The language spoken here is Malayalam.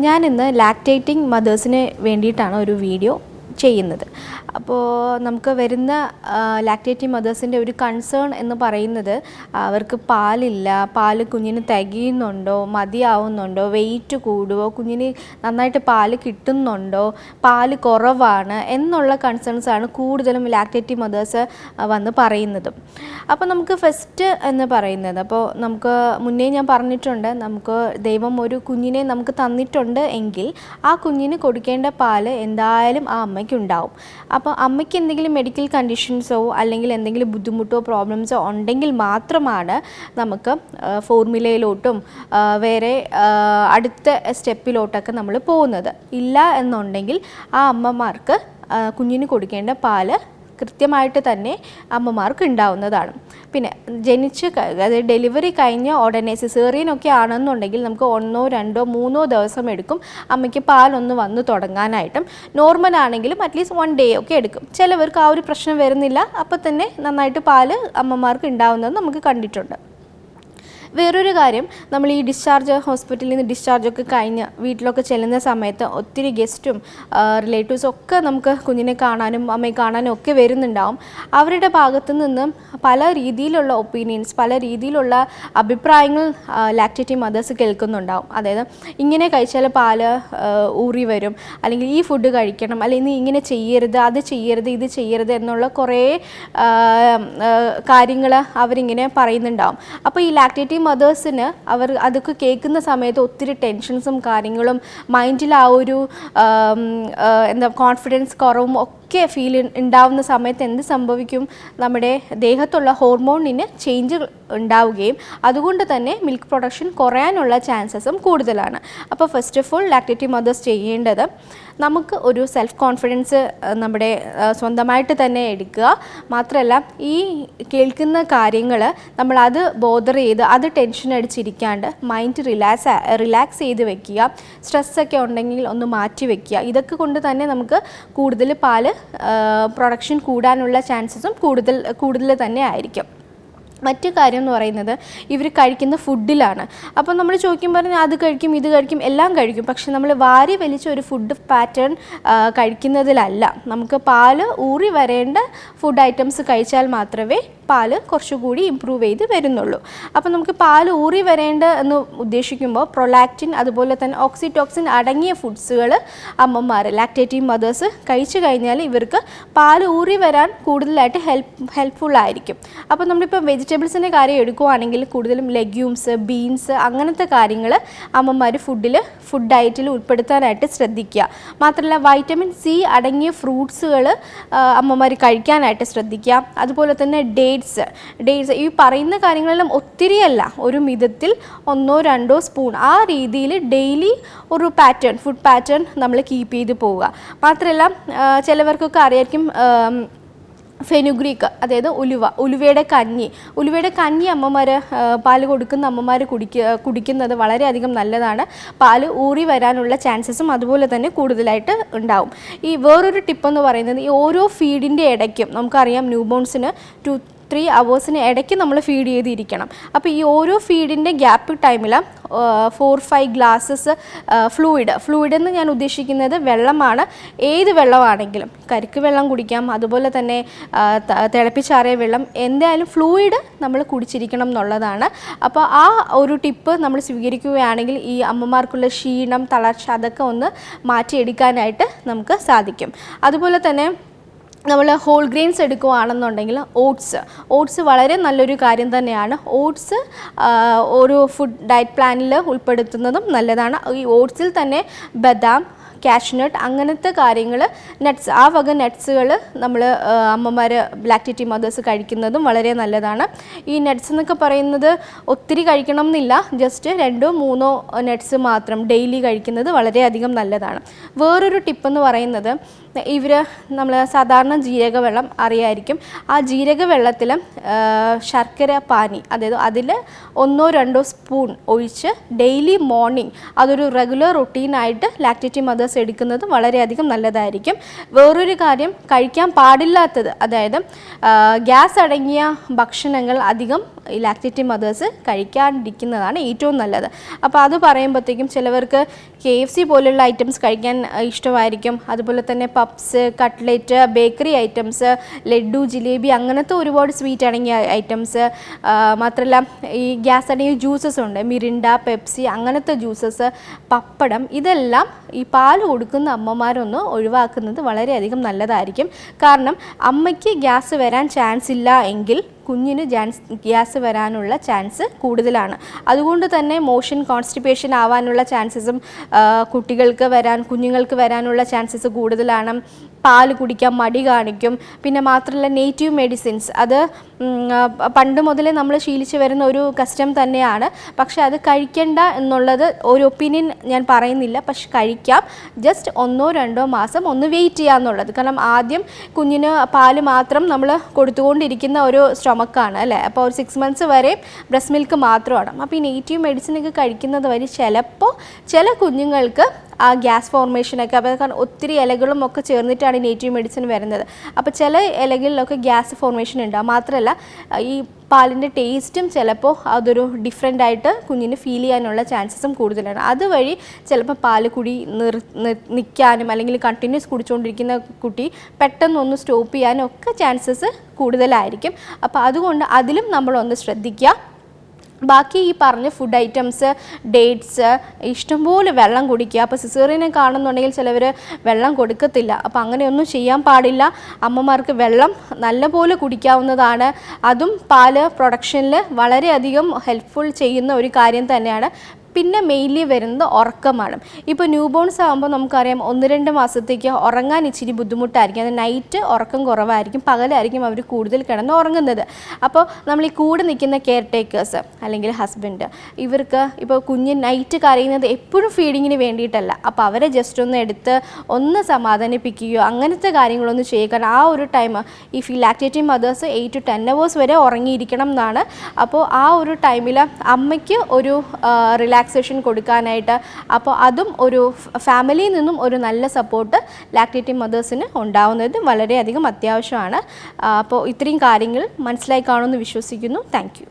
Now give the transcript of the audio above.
ഞാനിന്ന് ലാക്റ്റേറ്റിംഗ് മദേഴ്സിന് വേണ്ടിയിട്ടാണ് ഒരു വീഡിയോ ചെയ്യുന്നത്. അപ്പോൾ നമുക്ക് വരുന്ന ലാക്റ്റേറ്റിംഗ് മദേഴ്സിൻ്റെ ഒരു കൺസേൺ എന്ന് പറയുന്നത് അവർക്ക് പാലില്ല, പാല് കുഞ്ഞിന് തികയുന്നുണ്ടോ, മതിയാവുന്നുണ്ടോ, വെയിറ്റ് കൂടുമോ, കുഞ്ഞിന് നന്നായിട്ട് പാല് കിട്ടുന്നുണ്ടോ, പാല് കുറവാണ് എന്നുള്ള കൺസേൺസാണ് കൂടുതലും ലാക്റ്റേറ്റിംഗ് മദേഴ്സ് വന്ന് പറയുന്നത്. അപ്പോൾ നമുക്ക് ഫസ്റ്റ് എന്ന് പറയുന്നത്, അപ്പോൾ നമുക്ക് മുന്നേ ഞാൻ പറഞ്ഞിട്ടുണ്ട്, നമുക്ക് ദൈവം ഒരു കുഞ്ഞിനെ നമുക്ക് തന്നിട്ടുണ്ട് എങ്കിൽ ആ കുഞ്ഞിന് കൊടുക്കേണ്ട പാല് എന്തായാലും ആ അമ്മയ്ക്കുണ്ടാവും. അപ്പോൾ അമ്മയ്ക്ക് എന്തെങ്കിലും മെഡിക്കൽ കണ്ടീഷൻസോ അല്ലെങ്കിൽ എന്തെങ്കിലും ബുദ്ധിമുട്ടോ പ്രോബ്ലംസോ ഉണ്ടെങ്കിൽ മാത്രമാണ് നമുക്ക് ഫോർമുലയിലോട്ടും വേറെ അടുത്ത സ്റ്റെപ്പിലോട്ടൊക്കെ നമ്മൾ പോകുന്നത്. ഇല്ല എന്നുണ്ടെങ്കിൽ ആ അമ്മമാർക്ക് കുഞ്ഞിന് കൊടുക്കേണ്ട പാല് കൃത്യമായിട്ട് തന്നെ അമ്മമാർക്ക് ഉണ്ടാവുന്നതാണ്. പിന്നെ അതായത് ഡെലിവറി കഴിഞ്ഞ ഉടനെ സിസേറിയനൊക്കെ ആണെന്നുണ്ടെങ്കിൽ നമുക്ക് 1, 2, 3 ദിവസം എടുക്കും അമ്മയ്ക്ക് പാലൊന്ന് വന്ന് തുടങ്ങാനായിട്ടും. നോർമൽ ആണെങ്കിലും അറ്റ്ലീസ്റ്റ് 1 day ഒക്കെ എടുക്കും. ചിലവർക്ക് ആ ഒരു പ്രശ്നം വരുന്നില്ല, അപ്പോൾ തന്നെ നന്നായിട്ട് പാല് അമ്മമാർക്ക് ഉണ്ടാവുന്നത് നമുക്ക് കണ്ടിട്ടുണ്ട്. വേറൊരു കാര്യം, നമ്മൾ ഈ ഹോസ്പിറ്റലിൽ നിന്ന് ഡിസ്ചാർജൊക്കെ കഴിഞ്ഞ് വീട്ടിലൊക്കെ ചെല്ലുന്ന സമയത്ത് ഒത്തിരി ഗസ്റ്റും റിലേറ്റീവ്സും ഒക്കെ നമുക്ക് കുഞ്ഞിനെ കാണാനും അമ്മയെ കാണാനും ഒക്കെ വരുന്നുണ്ടാവും. അവരുടെ ഭാഗത്തു നിന്നും പല രീതിയിലുള്ള ഒപ്പീനിയൻസ്, പല രീതിയിലുള്ള അഭിപ്രായങ്ങൾ ലാക്റ്റേറ്റിംഗ് മദേഴ്സ് കേൾക്കുന്നുണ്ടാവും. അതായത് ഇങ്ങനെ കഴിച്ചാൽ പാല് ഊറി വരും, അല്ലെങ്കിൽ ഈ ഫുഡ് കഴിക്കണം, അല്ലെങ്കിൽ ഇങ്ങനെ ചെയ്യരുത്, അത് ചെയ്യരുത്, ഇത് ചെയ്യരുത് എന്നുള്ള കുറേ കാര്യങ്ങൾ അവരിങ്ങനെ പറയുന്നുണ്ടാവും. അപ്പോൾ ഈ ലാക്റ്റേറ്റിംഗ് മദേഴ്സിന് അവർ അതൊക്കെ കേൾക്കുന്ന സമയത്ത് ഒത്തിരി ടെൻഷൻസും കാര്യങ്ങളും മൈൻഡിൽ ആ ഒരു കോൺഫിഡൻസ് കുറവും ഒക്കെ ഫീൽ ഉണ്ടാവുന്ന സമയത്ത് എന്ത് സംഭവിക്കും, നമ്മുടെ ദേഹത്തുള്ള ഹോർമോണിന് ചേഞ്ച് ഉണ്ടാവുകയും അതുകൊണ്ട് തന്നെ മിൽക്ക് പ്രൊഡക്ഷൻ കുറയാനുള്ള ചാൻസസും കൂടുതലാണ്. അപ്പോൾ first of all lactating mothers ചെയ്യേണ്ടത്, നമുക്ക് ഒരു സെൽഫ് കോൺഫിഡൻസ് നമ്മുടെ സ്വന്തമായിട്ട് തന്നെ എടുക്കുക. മാത്രമല്ല ഈ കേൾക്കുന്ന കാര്യങ്ങൾ നമ്മൾ അത് ബോദർ ചെയ്ത് അത് ടെൻഷൻ അടിച്ചിരിക്കാണ്ട് മൈൻഡ് റിലാക്സ് ചെയ്ത് വെക്കുക. സ്ട്രെസ്സൊക്കെ ഉണ്ടെങ്കിൽ ഒന്ന് മാറ്റി വെക്കുക. ഇതൊക്കെ കൊണ്ട് തന്നെ നമുക്ക് കൂടുതൽ പാല് പ്രൊഡക്ഷൻ കൂടാനുള്ള ചാൻസസും കൂടുതൽ തന്നെ ആയിരിക്കും. മറ്റു കാര്യം എന്ന് പറയുന്നത് ഇവർ കഴിക്കുന്ന ഫുഡിലാണ്. അപ്പോൾ നമ്മൾ ചോദിക്കുമ്പോൾ അത് കഴിക്കും, ഇത് കഴിക്കും, എല്ലാം കഴിക്കും. പക്ഷെ നമ്മൾ വാരി വലിച്ച ഒരു ഫുഡ് പാറ്റേൺ കഴിക്കുന്നതിലല്ല. നമുക്ക് പാല് ഊറി വരേണ്ട ഫുഡ് ഐറ്റംസ് കഴിച്ചാൽ മാത്രമേ പാല് കുറച്ചുകൂടി ഇമ്പ്രൂവ് ചെയ്ത് വരുന്നുള്ളൂ. അപ്പോൾ നമുക്ക് പാല് ഊറി വരേണ്ട എന്ന് ഉദ്ദേശിക്കുമ്പോൾ പ്രൊലാക്റ്റിൻ അതുപോലെ തന്നെ ഓക്സിറ്റോക്സിൻ അടങ്ങിയ ഫുഡ്സുകൾ അമ്മമാർ ലാക്റ്റേറ്റിംഗ് മദേഴ്സ് കഴിച്ചു കഴിഞ്ഞാൽ ഇവർക്ക് പാല് ഊറി വരാൻ കൂടുതലായിട്ട് ഹെൽപ്ഫുള്ളായിരിക്കും. അപ്പോൾ നമ്മളിപ്പോൾ വെജിറ്റബിൾസിൻ്റെ കാര്യം എടുക്കുകയാണെങ്കിൽ കൂടുതലും ലെഗ്യൂംസ്, ബീൻസ് അങ്ങനത്തെ കാര്യങ്ങൾ അമ്മമാർ ഫുഡ് ഡയറ്റിൽ ഉൾപ്പെടുത്താനായിട്ട് ശ്രദ്ധിക്കുക. മാത്രമല്ല വൈറ്റമിൻ സി അടങ്ങിയ ഫ്രൂട്ട്സുകൾ അമ്മമാർ കഴിക്കാനായിട്ട് ശ്രദ്ധിക്കുക. അതുപോലെ തന്നെ ഡേറ്റ്സ് ഈ പറയുന്ന കാര്യങ്ങളെല്ലാം ഒത്തിരിയല്ല, ഒരു മിതത്തിൽ 1, 2 സ്പൂൺ ആ രീതിയിൽ ഡെയിലി ഒരു ഫുഡ് പാറ്റേൺ നമ്മൾ കീപ്പ് ചെയ്ത് പോവുക. മാത്രമല്ല ചിലവർക്കൊക്കെ അറിയായിരിക്കും ഫെനുഗ്രീക്ക്, അതായത് ഉലുവയുടെ കഞ്ഞി അമ്മമാർ പാല് കൊടുക്കുന്ന അമ്മമാർ കുടിക്കുന്നത് വളരെയധികം നല്ലതാണ്. പാല് ഊറി വരാനുള്ള ചാൻസസും അതുപോലെ തന്നെ കൂടുതലായിട്ട് ഉണ്ടാവും. ഈ വേറൊരു ടിപ്പെന്ന് പറയുന്നത്, ഈ ഓരോ ഫീഡിൻ്റെ ഇടയ്ക്കും നമുക്കറിയാം ന്യൂബോൺസിന് 2-3 hours ഇടയ്ക്ക് നമ്മൾ ഫീഡ് ചെയ്തിരിക്കണം. അപ്പോൾ ഈ ഓരോ ഫീഡിൻ്റെ ഗ്യാപ്പ് ടൈമിൽ 4-5 ഗ്ലാസ്സസ് ഫ്ലൂയിഡ് എന്ന് ഞാൻ ഉദ്ദേശിക്കുന്നത് വെള്ളമാണ്. ഏത് വെള്ളമാണെങ്കിലും കരിക്ക് വെള്ളം കുടിക്കാം, അതുപോലെ തന്നെ തിളപ്പിച്ചാറിയ വെള്ളം, എന്തായാലും ഫ്ലൂയിഡ് നമ്മൾ കുടിച്ചിരിക്കണം എന്നുള്ളതാണ്. അപ്പോൾ ആ ഒരു ടിപ്പ് നമ്മൾ സ്വീകരിക്കുകയാണെങ്കിൽ ഈ അമ്മമാർക്കുള്ള ക്ഷീണം, തളർച്ച അതൊക്കെ ഒന്ന് മാറ്റിയെടുക്കാനായിട്ട് നമുക്ക് സാധിക്കും. അതുപോലെ തന്നെ നമ്മൾ ഹോൾ ഗ്രെയിൻസ് എടുക്കുകയാണെന്നുണ്ടെങ്കിൽ ഓട്സ് വളരെ നല്ലൊരു കാര്യം തന്നെയാണ്. ഓട്സ് ഒരു ഫുഡ് ഡയറ്റ് പ്ലാനിൽ ഉൾപ്പെടുത്തുന്നതും നല്ലതാണ്. ഈ ഓട്സിൽ തന്നെ ബദാം, കാഷ്നട്ട് അങ്ങനത്തെ കാര്യങ്ങൾ, നട്ട്സ്, ആ വക നട്ട്സുകൾ നമ്മൾ അമ്മമാർ ലാക്റ്റേറ്റിംഗ് മദേഴ്സ് കഴിക്കുന്നതും വളരെ നല്ലതാണ്. ഈ നട്ട്സ് എന്നൊക്കെ പറയുന്നത് ഒത്തിരി കഴിക്കണം എന്നില്ല, ജസ്റ്റ് 2-3 നട്ട്സ് മാത്രം ഡെയിലി കഴിക്കുന്നത് വളരെയധികം നല്ലതാണ്. വേറൊരു ടിപ്പെന്ന് പറയുന്നത്, നമ്മൾ സാധാരണ ജീരകവെള്ളം അറിയായിരിക്കും. ആ ജീരകവെള്ളത്തിൽ ശർക്കര പാനി, അതായത് അതിൽ 1-2 സ്പൂൺ ഒഴിച്ച് ഡെയിലി മോർണിംഗ് അതൊരു റെഗുലർ റൊട്ടീനായിട്ട് ലാക്റ്റേറ്റിംഗ് മദേഴ്സ് മദേഴ്സ് എടുക്കുന്നത് വളരെയധികം നല്ലതായിരിക്കും. വേറൊരു കാര്യം, കഴിക്കാൻ പാടില്ലാത്തത്, അതായത് ഗ്യാസ് അടങ്ങിയ ഭക്ഷണങ്ങൾ അധികം ഈ ലാക്ടേറ്റിംഗ് മദേഴ്സ് കഴിക്കാണ്ടിരിക്കുന്നതാണ് ഏറ്റവും നല്ലത്. അപ്പോൾ അത് പറയുമ്പോഴത്തേക്കും ചിലവർക്ക് KFC പോലുള്ള ഐറ്റംസ് കഴിക്കാൻ ഇഷ്ടമായിരിക്കും. അതുപോലെ തന്നെ puffs, cutlet, bakery items, laddu, jalebi, അങ്ങനത്തെ ഒരുപാട് സ്വീറ്റ് അടങ്ങിയ ഐറ്റംസ്. മാത്രമല്ല ഈ ഗ്യാസ് അടങ്ങിയ ജ്യൂസസ് ഉണ്ട്, മിറിൻഡ, പെപ്സി, അങ്ങനത്തെ ജ്യൂസസ്, പപ്പടം, ഇതെല്ലാം ഈ പാൽ കൊടുക്കുന്ന അമ്മമാരൊന്ന് ഒഴിവാക്കുന്നത് വളരെയധികം നല്ലതായിരിക്കും. കാരണം അമ്മയ്ക്ക് ഗ്യാസ് വരാൻ ചാൻസ് ഇല്ല എങ്കിൽ കുഞ്ഞിന് ഗ്യാസ് വരാനുള്ള ചാൻസ് കൂടുതലാണ്. അതുകൊണ്ട് തന്നെ മോഷൻ കോൺസ്റ്റിപ്പേഷൻ ആവാനുള്ള ചാൻസസും കുഞ്ഞുങ്ങൾക്ക് വരാനുള്ള ചാൻസസ് കൂടുതലാണ്. പാൽ കുടിക്കാൻ മടി കാണിക്കും. പിന്നെ മാത്രമല്ല നേറ്റീവ് മെഡിസിൻസ്, അത് പണ്ട് മുതലേ നമ്മൾ ശീലിച്ച് വരുന്ന ഒരു കസ്റ്റം തന്നെയാണ്. പക്ഷേ അത് കഴിക്കണ്ട എന്നുള്ളത് ഒരു ഒപ്പീനിയൻ ഞാൻ പറയുന്നില്ല, പക്ഷെ കഴിക്കാം. ജസ്റ്റ് 1-2 മാസം ഒന്ന് വെയിറ്റ് ചെയ്യാന്നുള്ളത്. കാരണം ആദ്യം കുഞ്ഞിന് പാല് മാത്രം നമ്മൾ കൊടുത്തുകൊണ്ടിരിക്കുന്ന ഒരു സ്റ്റൊമക്കാണ് അല്ലേ. അപ്പോൾ ഒരു 6 months വരെ ബ്രസ്റ്റ് മിൽക്ക് മാത്രമാണ്. അപ്പോൾ ഈ നേറ്റീവ് മെഡിസിനൊക്കെ കഴിക്കുന്നത് വഴി ചിലപ്പോൾ ചില കുഞ്ഞുങ്ങൾക്ക് ആ ഗ്യാസ് ഫോർമേഷനൊക്കെ, അപ്പോൾ കാരണം ഒത്തിരി ഇലകളും ഒക്കെ ചേർന്നിട്ടാണ് ഈ നേറ്റീവ് മെഡിസിൻ വരുന്നത്. അപ്പോൾ ചില ഇലകളിലൊക്കെ ഗ്യാസ് ഫോർമേഷൻ ഉണ്ടാകും. മാത്രമല്ല ഈ പാലിൻ്റെ ടേസ്റ്റും ചിലപ്പോൾ അതൊരു ഡിഫറെൻ്റ് ആയിട്ട് കുഞ്ഞിന് ഫീൽ ചെയ്യാനുള്ള ചാൻസസും കൂടുതലാണ്. അതുവഴി ചിലപ്പോൾ പാല് കുടി നിൽക്കാനും അല്ലെങ്കിൽ കണ്ടിന്യൂസ് കുടിച്ചുകൊണ്ടിരിക്കുന്ന കുട്ടി പെട്ടെന്നൊന്ന് സ്റ്റോപ്പ് ചെയ്യാനും ഒക്കെ ചാൻസസ് കൂടുതലായിരിക്കും. അപ്പോൾ അതുകൊണ്ട് അതിലും നമ്മളൊന്ന് ശ്രദ്ധിക്കുക. ബാക്കി ഈ പറഞ്ഞ ഫുഡ് ഐറ്റംസ്, ഡേറ്റ്സ്, ഇഷ്ടംപോലെ വെള്ളം കുടിക്കുക. അപ്പോൾ സിസേറിയനെ കാണുന്നുണ്ടെങ്കിൽ ചിലവർ വെള്ളം കൊടുക്കത്തില്ല. അപ്പോൾ അങ്ങനെയൊന്നും ചെയ്യാൻ പാടില്ല. അമ്മമാർക്ക് വെള്ളം നല്ലപോലെ കുടിക്കാവുന്നതാണ്. അതും പാല് പ്രൊഡക്ഷനിൽ വളരെയധികം ഹെൽപ്ഫുൾ ചെയ്യുന്ന ഒരു കാര്യം തന്നെയാണ്. പിന്നെ മെയിൻലി വരുന്നത് ഉറക്കമാണ്. ഇപ്പോൾ ന്യൂ ബോൺസ് ആകുമ്പോൾ നമുക്കറിയാം 1-2 മാസത്തേക്ക് ഉറങ്ങാൻ ഇച്ചിരി ബുദ്ധിമുട്ടായിരിക്കും. അത് നൈറ്റ് ഉറക്കം കുറവായിരിക്കും, പകലായിരിക്കും അവർ കൂടുതൽ കിടന്ന് ഉറങ്ങുന്നത്. അപ്പോൾ നമ്മൾ ഈ കൂടെ നിൽക്കുന്ന കെയർ ടേക്കേഴ്സ് അല്ലെങ്കിൽ ഹസ്ബൻഡ്, ഇവർക്ക് ഇപ്പോൾ കുഞ്ഞ് നൈറ്റ് കരയുന്നത് എപ്പോഴും ഫീഡിങ്ങിന് വേണ്ടിയിട്ടല്ല. അപ്പോൾ അവരെ ജസ്റ്റ് ഒന്ന് എടുത്ത് ഒന്ന് സമാധാനിപ്പിക്കുകയോ അങ്ങനത്തെ കാര്യങ്ങളൊന്നും ചെയ്യുക. കാരണം ആ ഒരു ടൈം ഈ ലാക്ടേറ്റിംഗ് മദേഴ്സ് 8 to 10 hours വരെ ഉറങ്ങിയിരിക്കണം എന്നാണ്. അപ്പോൾ ആ ഒരു ടൈമിൽ അമ്മയ്ക്ക് ഒരു റിലാക്സേഷൻ കൊടുക്കാനായിട്ട്, അപ്പോൾ അതും ഒരു ഫാമിലിയിൽ നിന്നും ഒരു നല്ല സപ്പോർട്ട് ലാക്ടേറ്റിംഗ് മദേഴ്സിന് ഉണ്ടാവുന്നത് വളരെയധികം അത്യാവശ്യമാണ്. അപ്പോൾ ഇത്രയും കാര്യങ്ങൾ മനസ്സിലായി കാണുമെന്ന് വിശ്വസിക്കുന്നു. Thank you.